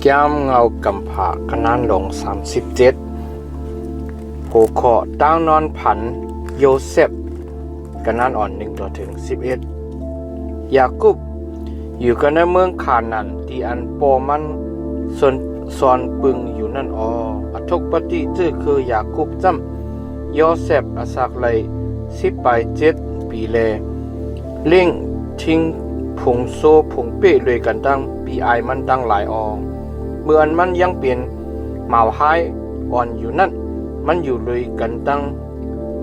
แก้มเงากำผาขนานหลง37หัวข้อตั้งนอนผันโยเซฟขนานอ่อน1ต่อถึง11ยากุบอยู่กันในเมืองคานันที่อันโปมันซอนปึงอยู่นั่นอทุกปฏิจื้อคือยากุบจำโยเซฟอาศักไล17ปีแลเล่งทิ้งผงโซผงเป้เลยกันตั้งปีไอมันตั้งหลายเมื่ออันมันยังเปลี่ยนหมาวหายอ่อนอยู่นั่นมันอยู่เลยกันตั้ง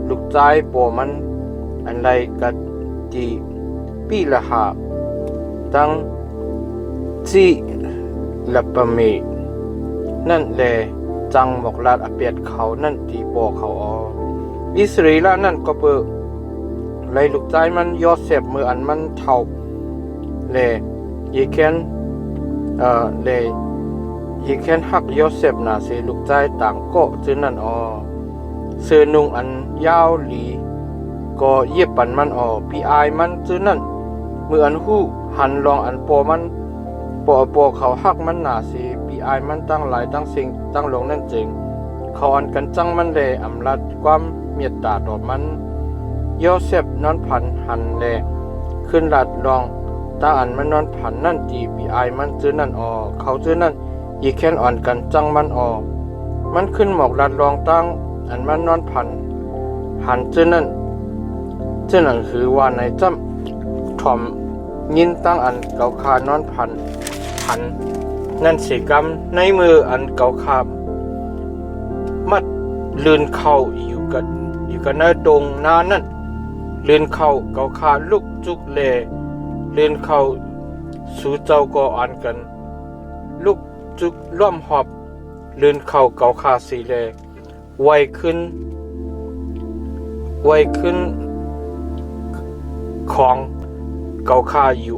ลูกใจปอมันอันใดกัดจีปีละหาตั้งจีละปะเมนั่นแลจังหมกลาดอเปียดเขานั่นตีปอเขาอิสราเอลนั่นก็เปิดเลยลูกใจมันยอเสพเมื่ออันมันเท่าเลยีแคนเลยีแคนหักยอเสพนาเสลูกใจต่างก็จื้อนั่นเสื้อนุ่งอันยาวหลีก็เย็บปันมันพี่อายมันจื้อนั่นเมื่ออันหู้หันลองอันปอมันปอเขาหักมันนาเสพี่อายมันตั้งหลายตั้งสิ่งตั้งลงนั่นจริงเขาอันกันจังมันแลอำลัดความเมตตาต่อมันโยเซฟนอนผันหันแลขึ้นลัดลองตาอันมันนอนผันนั่นจีปีไอมันจื้อนั่นเขาจื้อนั่นอีแค้นอ่อนกันจังมันมันขึ้นหมอกลัดลองตั้งอันมันนอนผันหันจื้อนั่นคือว่าในจำถ่อมยินตั้งอันเกาคานอนผันหันนั่นเสกรรมในมืออันเกาคามัดลื่นเข้าอยู่กันในตรงนานั่นเลื่อนเข้าเกาขาลุกจุกเลเลื่อนเข้าสู่เจ้าก็อ่านกันลุกจุกร่วมหอบเลื่อนเข้าเกาขาสีเลไวขึ้นของเกาขาอยู่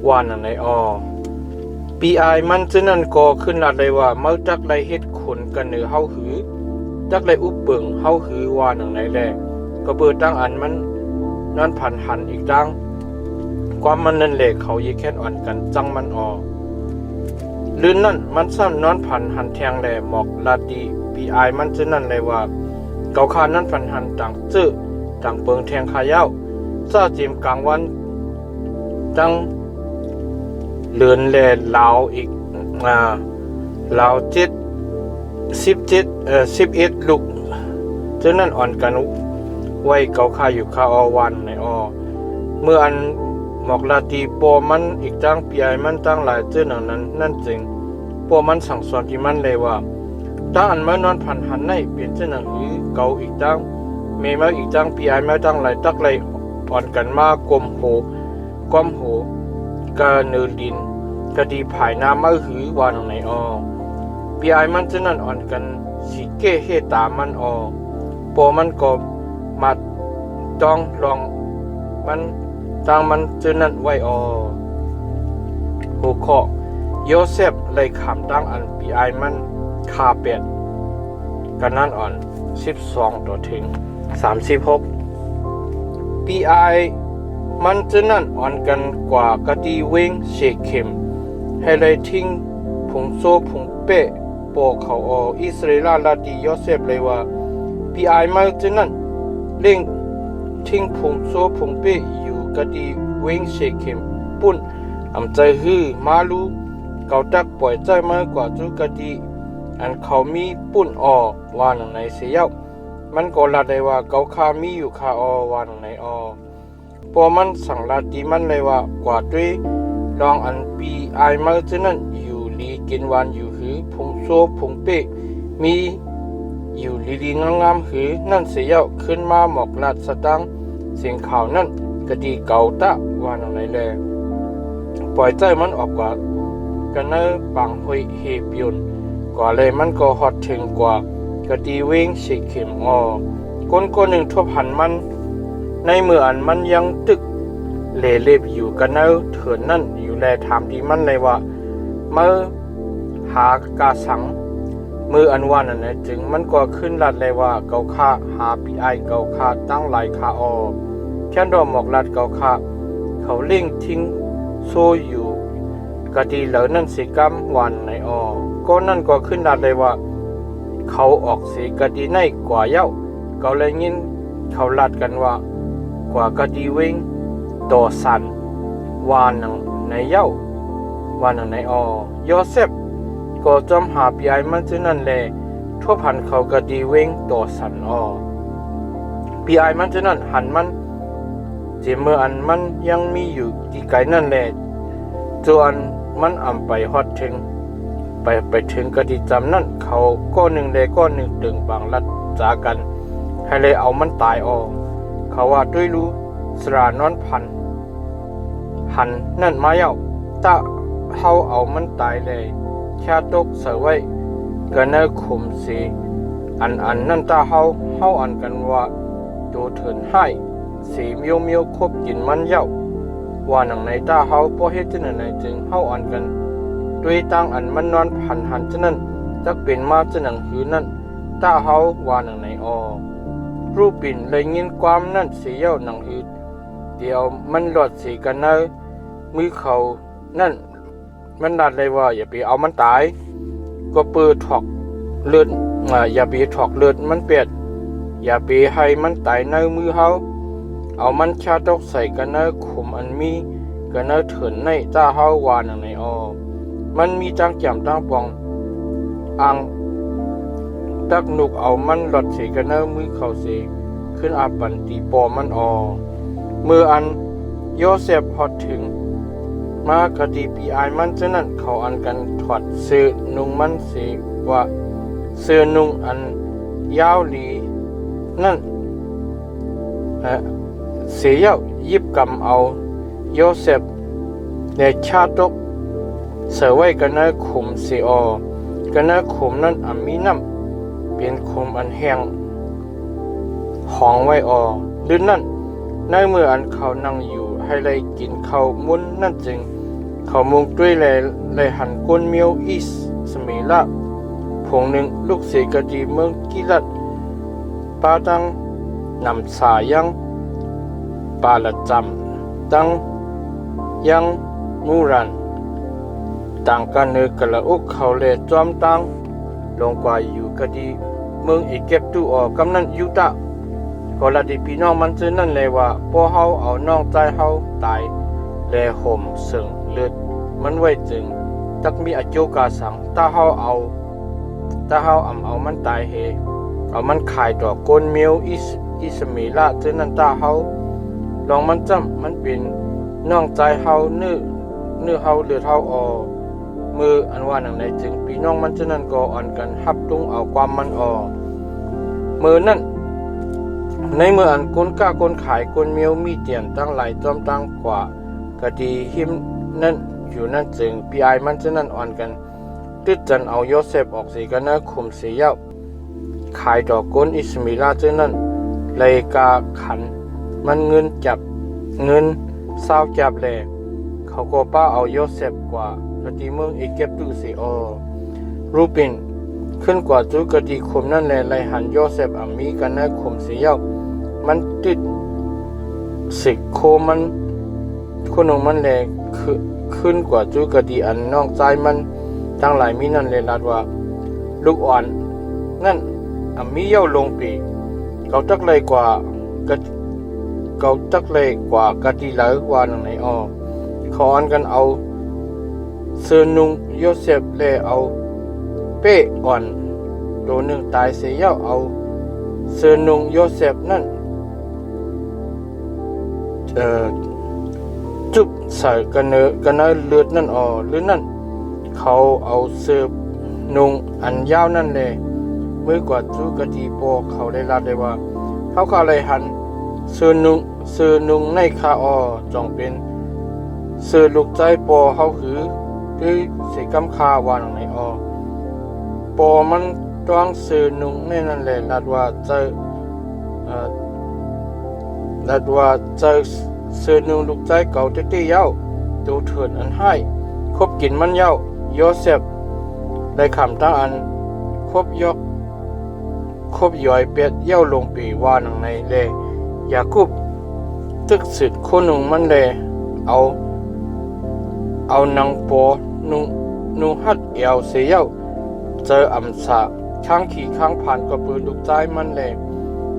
ว่านั่นไหนปีไอมันจะนั่นก็ขึ้นอะไรว่าเมื่อจักไรเฮ็ดขนกันเหนือเฮาหือจักไรอุบเบิ่งเฮาหือว่านั่นไหนแลก็เปิดตั้งอันมันนั่นผันหันอีกตั้งความมันนั่นแหละเขายีแค่นอ่อนกันจังมันลื่นนั่นมันซ้ำนอนผันหันแทงแหล่หมอกลาดีปีไอมันจะนั่นเลยว่าเกาคานั่นผันหันต่างจื้อต่างเปิงแทงขายาวซาจิมกลางวันจังเลือนแหล่ลาวอีกลาว11ลูกจะนั่นอ่อนกันไว้เกาคาอยู่คาวันในเมื่ออันหมอกลาตีปอมันอีกตั้งปีไอมันตั้งหลายเจ้าหนังนั้นนั่นจริงปอมันสั่งสอนที่มันเลยว่าตั้งอันเมื่อนอนผ่านหันในเปลี่ยนเจ้าหนังหือเกาอีกตั้งเมมาอีกตั้งปีไอมาตั้งหลายตักไหลอ่อนกันมากลมโหกะเนือดินกะดีภายน้ำมาหือว่าหนังในปีไอมันเจ้านั่นอ่อนกันสีเก้เฮตามันปอมันก็มาต้องลองมันตั้งมันจื้อนั่นไว้หัวข้อโยเซฟเลยขามตั้งอันปีไอมันคาเป็ดกันนั่นอ่อน12ต่อถึง36ปีไอมันจื้อนั่นอ่อนกันกว่ากะดีเวงเชเข็มให้เลยทิ้งผงโซผงเป้ปอเขาอิสราเอลลาดีโยเซฟเลยว่าปีไอมันจื้อนั่นเล่งทิ้งผงโซผงเป้อยู่กะดีเวงเชเข็มปุ่นอำใจฮือมาลูเกาตักปล่อยใจมากกว่าจุกะดีอันเขามีปุ่นว่าหนังในเสียวมันก็ลาได้ว่าเกาคามีอยู่คาว่าหนังในพอมันสั่งลาดีมันเลยว่ากว่าด้วยลองอันปีไอมาจะนั่นอยู่ลีกินวันอยู่หือผงโซผงเป้มีอยู่ลีงามหือนั่นเสียวขึ้นมาหมอกลาดสตังเสียงข่าวนั่นกะดีเกาตะว่าหนังไหนแลปล่อยใจมันออกกว่ากันเนอปังหอยเฮปยนกว่าเลยมันก็ฮอดถึงกว่ากะดีเวงเชเข็มก้นหนึ่งทั่วพันมันในเมื่ออันมันยังตึกเล็บอยู่กันเนอเถินนั่นอยู่แลถามดีมันเลยว่าเมื่อหากาสังมืออันว่านั่นนะจึงมันก็ขึ้นลัดเลยว่าเกาคาหาปีไอเกาคาตั้งหลายคาแค่ดอกหมอกลัดเกาคาเขาเล่งทิ้งโซอยู่ กะดีเหล่านั้นสีกำวันในก็นั่นก็ขึ้นดัดเลยว่าเขาออกสีกะดีในกว่าเย้าเขาเลยยินเขาลัดกันว่ากว่ากะดีวิ่งต่อสันวานหนังในเย้าวานหนังในโยเซฟก็จำหาปีไอมันจึงนั่นแหละทั่วพันเขากะดีวิ่งต่อสันปีไอมันจึงนั่นหันมันเจเมื่ออันมันยังมีอยู่ที่ไกลนั่นแหละจนมันไปฮอดถึงไปถึงกะดีจำนั่นเขาก้อนหนึ่งเลยก้อนหนึ่งตึงบางรัดจากันให้เลยเอามันตายเขาว่าด้วยรู้สรานอนพันหันนั่นมาเย้าตาเฮาเอามันตายเลยแค่ตกเสวยกันเนขุมสีอันนั่นตาเฮาอันกันว่าตัวเถินให้สีเมียวคบกินมันเย้าว่าหนังในตาเฮาพอเฮ็ดจังไหนจึงเฮาอันกันด้วยตั้งอันมันนอนหันจังนั้นจักเป็นมาจังหนังหือนั่นตาเฮาว่าหนังในรูปปิ่นเลยยินความนั่นสีเย้าหนังหือเดี๋ยวมันหลอดสีกันเนมือเขานั่นมันดัดเลยว่าอย่าไปเอามันตายก็เปิดถอกเลือดอย่าไปถอกเลือดมันเปียดอย่าไปให้มันตายในมือเฮาเอามันชาตกใส่กันเนขุมอันมีกันเนเถินในตาเฮาวานังในมันมีจังแจ่มตั้งปองอังตักนุกเอามันหลอดสีกันเนมือเขาสีขึ้นอาปันตีปอมันมืออันโยเซฟฮอดถึงมากะดีปีไอมันฉะนั้นเขาอันกันถอดเสื้อนุ่งมันสีว่าเสื้อนุ่งอันยาวหลีนั่นเสียเย้ายิบกำเอาโยเซฟในชาตกเสวยกันเนขุมสีกันเนขุมนั้นมีน้ำเป็นขุมอันแห้งห้องไว้หรือนั่นในเมื่ออันเขานั่งอยู่ให้เลยกินข้าวมุนนั่นจึงเขามุงด้วยเลยหันก้นเมียวอีสมีละผงหนึ่งลูกเสกดีเมืองกิลัดปาตังนำสายังปาละจำตังยังมูรันต่างกันเนกละอุกเขาเลยจอมตังลงกว่าอยู่กดีเมืองอีเก็บตู้กำนันยุตะก็ละดีพี่น้องมันจึงนั่นเลยว่าพอเฮาเอาน้องใจเฮาตายและห่มซึ่งเลือดมันไว้จึงตักมีอโจกาสังถ้าเฮาเอามันตายเฮเอามันขายต่อก้นเมียวอิสมีละจึงนั่นตาเฮาลองมันจำมันเป็นน้องใจเฮาเนื้อเฮาเลือดเฮามืออันว่าหนังใดจึงพี่น้องมันจึงนั่นก็อ่อนกันฮับตุงเอาความมันมือนั่นในเมื่ออันก้นก้าก้นขายก้นเมียวมีเตียนตั้งหลายจอมตั้งกว่ากะดีหิมนั่นอยู่นั่นจึงปีไอมันจะนั่นอ่อนกันตึดจันเอาโยเซฟออกสีกันนะคุมสีเย้าขายดอกก้นอิสมิลาจึงนั่นเลยกาขันมันเงินจับเงินเศร้าจับแหลเขาก็ป้าเอาโยเซฟกว่ากะดีเมืองอีเก็บตุสีรูปินขึ้นกว่าจุกะดีคุมนั่นแหละเลยหันโยเซฟมีกันนะคุมสีเย้ามันติดสิโคมันคนของมันแลขึ้นกว่าจุกะดีอันนอกใจมันทั้งหลายมีนั่นเลยลัดว่าลูกอ่อนนั่นมีเย้าลงปีเขาตักเลยกว่ากะดีหลายว่านังไหนเขาอ่อนกันเอาเสื้อนุ่งโยเซฟเลยเอาเป้อ่อนตัวหนึ่งตายเสียเย้าเอาเสื้อนุ่งโยเซฟนั่นจุบใส่กันเนเลือดนั่นหรือนั่นเขาเอาเสื้อนุ่งอันยาวนั่นเลยเมื่อกว่าจุกะดีโปเขาได้รับได้ว่าเขาก็เลยหันเสื้อนุ่งในคาจองเป็นเสื้อลูกใจโปเขาคือด้วยสีกำคาวานในโปมันต้องเสื้อนุ่งในนั่นเลยลัดว่าเสื้อนุ่งลูกใจเก่าตี้เย้าดูเถินอันให้คบกินมันเย้าโยเซฟได้คำตั้งอันคบย่อยเป็ดเย้าลงปีว่าหนังในเลยยากุบตึกสิทธิ์คนหนึ่งมันเลยเอา เอานางโปนูฮัดเอวเสียวเจออำสะข้างขี่ข้างผ่านก็ปืนลูกใจมันแหลก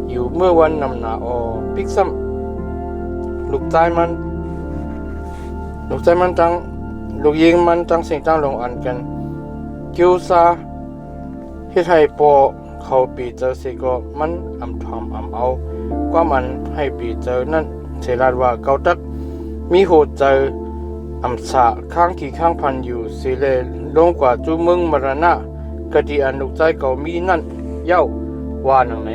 อยู่เมื่อวันนำหนาอปิกซ้ำลูกใจมันจังลูกยิงมันจังสิ่งจังลงอันกันกิวซาเฮ็ดให้ปอเขาปีเจอสิก็มันอำทอมอำเอากว่ามันให้ปีเจอนั่นเสลาดว่าเกาตักมีโหดเจออำสะข้างขี่ข้างพันอยู่สิเลลงกว่าจูเมืองมรณะกะดีอันลูกใจเก่ามีนั่นเย้าว่าหนังไหน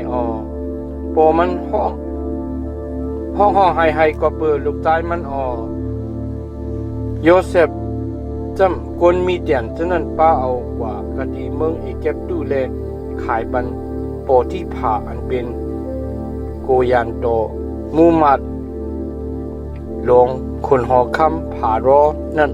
ปอมันห้องให้ก็เปิดลูกใจมันโยเซฟจำคนมีเตียนฉะนั้นป้าเอากว่ากะดีเมืองอีเก็บตู้เลขายบันโปที่ผ่าอันเป็นโกยันโตมูมัดลงคนหอคำผ่ารอนั่น